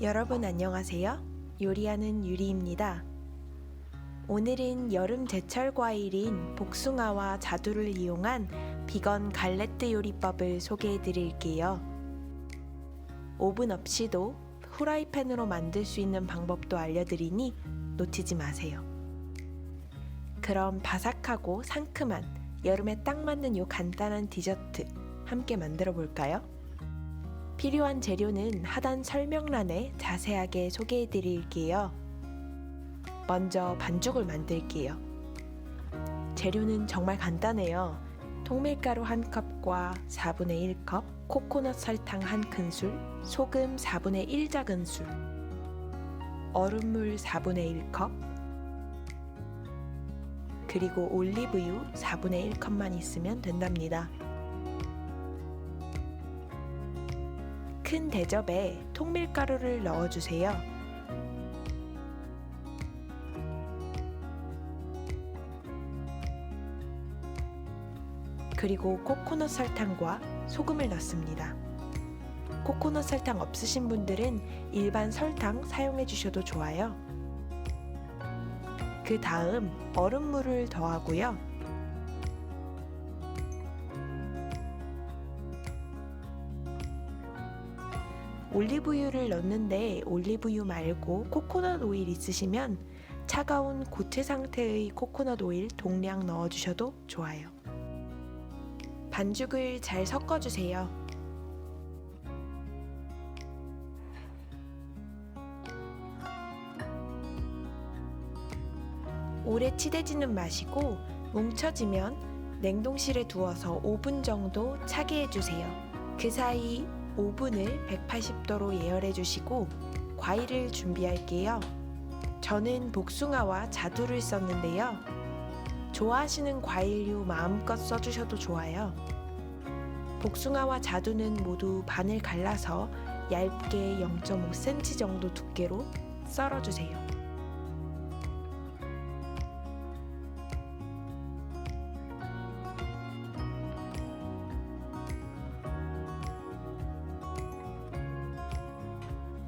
여러분 안녕하세요. 요리하는 유리입니다. 오늘은 여름 제철 과일인 복숭아와 자두를 이용한 비건 갈레트 요리법을 소개해 드릴게요. 오븐 없이도 후라이팬으로 만들 수 있는 방법도 알려드리니 놓치지 마세요. 그럼 바삭하고 상큼한 여름에 딱 맞는 요 간단한 디저트 함께 만들어 볼까요? 필요한 재료는 하단 설명란에 자세하게 소개해 드릴게요. 먼저 반죽을 만들게요. 재료는 정말 간단해요. 통밀가루 1컵과 4분의 1컵, 코코넛 설탕 1큰술, 소금 4분의 1작은술, 얼음물 4분의 1컵, 그리고 올리브유 4분의 1컵만 있으면 된답니다. 큰 대접에 통밀가루를 넣어주세요. 그리고 코코넛 설탕과 소금을 넣습니다. 코코넛 설탕 없으신 분들은 일반 설탕 사용해 주셔도 좋아요. 그 다음 얼음물을 더하고요. 올리브유를 넣는데 올리브유 말고 코코넛 오일 있으시면 차가운 고체 상태의 코코넛 오일 동량 넣어주셔도 좋아요. 반죽을 잘 섞어주세요. 오래 치대지는 마시고 뭉쳐지면 냉동실에 두어서 5분 정도 차게 해주세요. 그 사이 오븐을 180도로 예열해 주시고 과일을 준비할게요. 저는 복숭아와 자두를 썼는데요. 좋아하시는 과일류 마음껏 써주셔도 좋아요. 복숭아와 자두는 모두 반을 갈라서 얇게 0.5cm 정도 두께로 썰어주세요.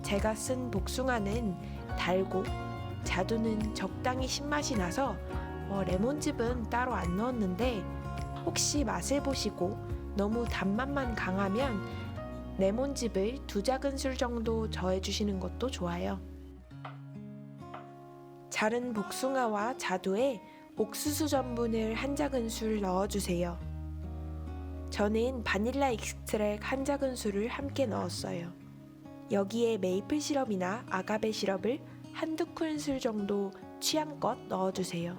제가 쓴 복숭아는 달고 자두는 적당히 신맛이 나서 레몬즙은 따로 안 넣었는데 혹시 맛을 보시고 너무 단맛만 강하면 레몬즙을 2작은술 정도 더해주시는 것도 좋아요. 자른 복숭아와 자두에 옥수수 전분을 1작은술 넣어주세요. 저는 바닐라 익스트랙 1작은술을 함께 넣었어요. 여기에 메이플 시럽이나 아가베 시럽을 1~2큰술 정도 취향껏 넣어주세요.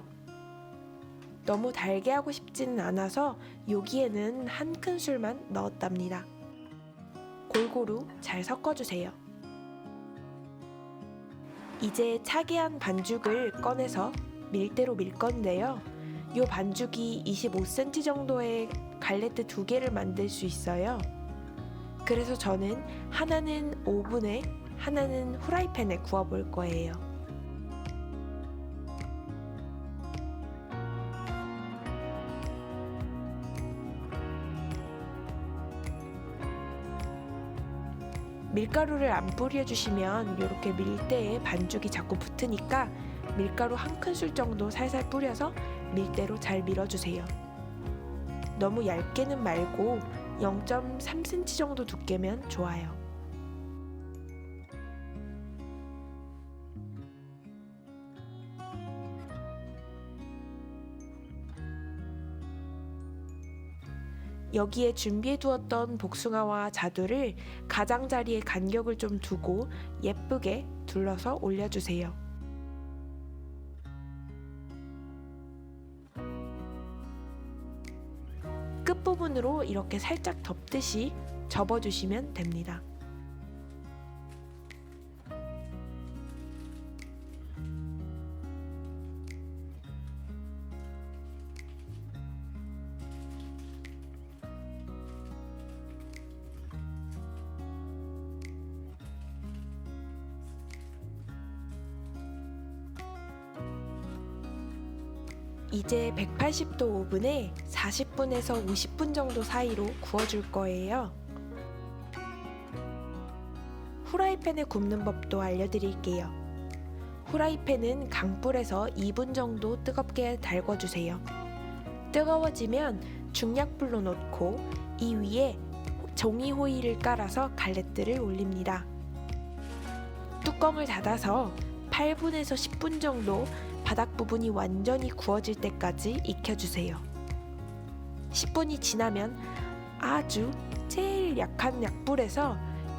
너무 달게 하고 싶지는 않아서 여기에는 1큰술만 넣었답니다. 골고루 잘 섞어주세요. 이제 차게 한 반죽을 꺼내서 밀대로 밀 건데요. 이 반죽이 25cm 정도의 갈레트 2개를 만들 수 있어요. 그래서 저는 하나는 오븐에 하나는 후라이팬에 구워볼 거예요. 밀가루를 안 뿌려주시면 이렇게 밀대에 반죽이 자꾸 붙으니까 밀가루 1큰술 정도 살살 뿌려서 밀대로 잘 밀어주세요. 너무 얇게는 말고 0.3cm 정도 두께면 좋아요. 여기에 준비해 두었던 복숭아와 자두를 가장자리에 간격을 좀 두고 예쁘게 둘러서 올려주세요. 끝부분으로 이렇게 살짝 덮듯이 접어주시면 됩니다. 이제 180도 오븐에 40분에서 50분 정도 사이로 구워줄 거예요. 후라이팬에 굽는 법도 알려드릴게요. 후라이팬은 강불에서 2분 정도 뜨겁게 달궈주세요. 뜨거워지면 중약불로 놓고 이 위에 종이 호일을 깔아서 갈래뜨를 올립니다. 뚜껑을 닫아서 8분에서 10분 정도 바닥 부분이 완전히 구워질 때까지 익혀주세요. 10분이 지나면 아주 제일 약한 약불에서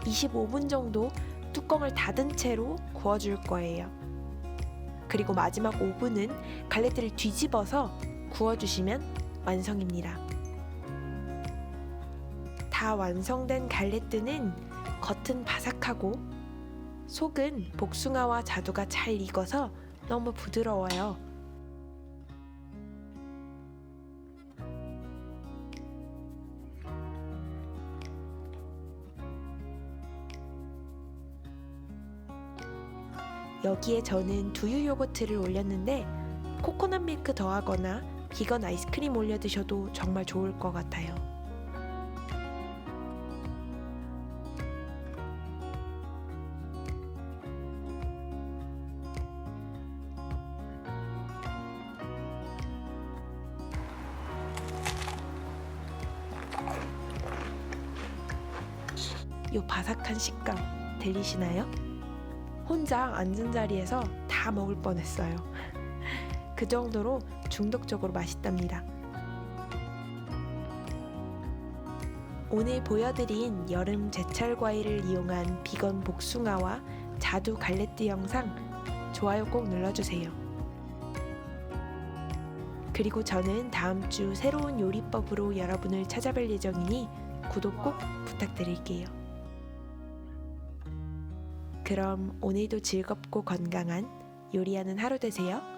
25분 정도 뚜껑을 닫은 채로 구워줄 거예요. 그리고 마지막 5분은 갈래뜨를 뒤집어서 구워주시면 완성입니다. 다 완성된 갈래뜨는 겉은 바삭하고 속은 복숭아와 자두가 잘 익어서 너무 부드러워요. 여기에 저는 두유 요거트를 올렸는데 코코넛 밀크 더하거나 비건 아이스크림 올려 드셔도 정말 좋을 것 같아요. 요 바삭한 식감 들리시나요? 혼자 앉은 자리에서 다 먹을 뻔했어요. 그 정도로 중독적으로 맛있답니다. 오늘 보여드린 여름 제철 과일을 이용한 비건 복숭아와 자두 갈래뜨 영상 좋아요 꼭 눌러주세요. 그리고 저는 다음 주 새로운 요리법으로 여러분을 찾아뵐 예정이니 구독 꼭 부탁드릴게요. 그럼 오늘도 즐겁고 건강한 요리하는 하루 되세요.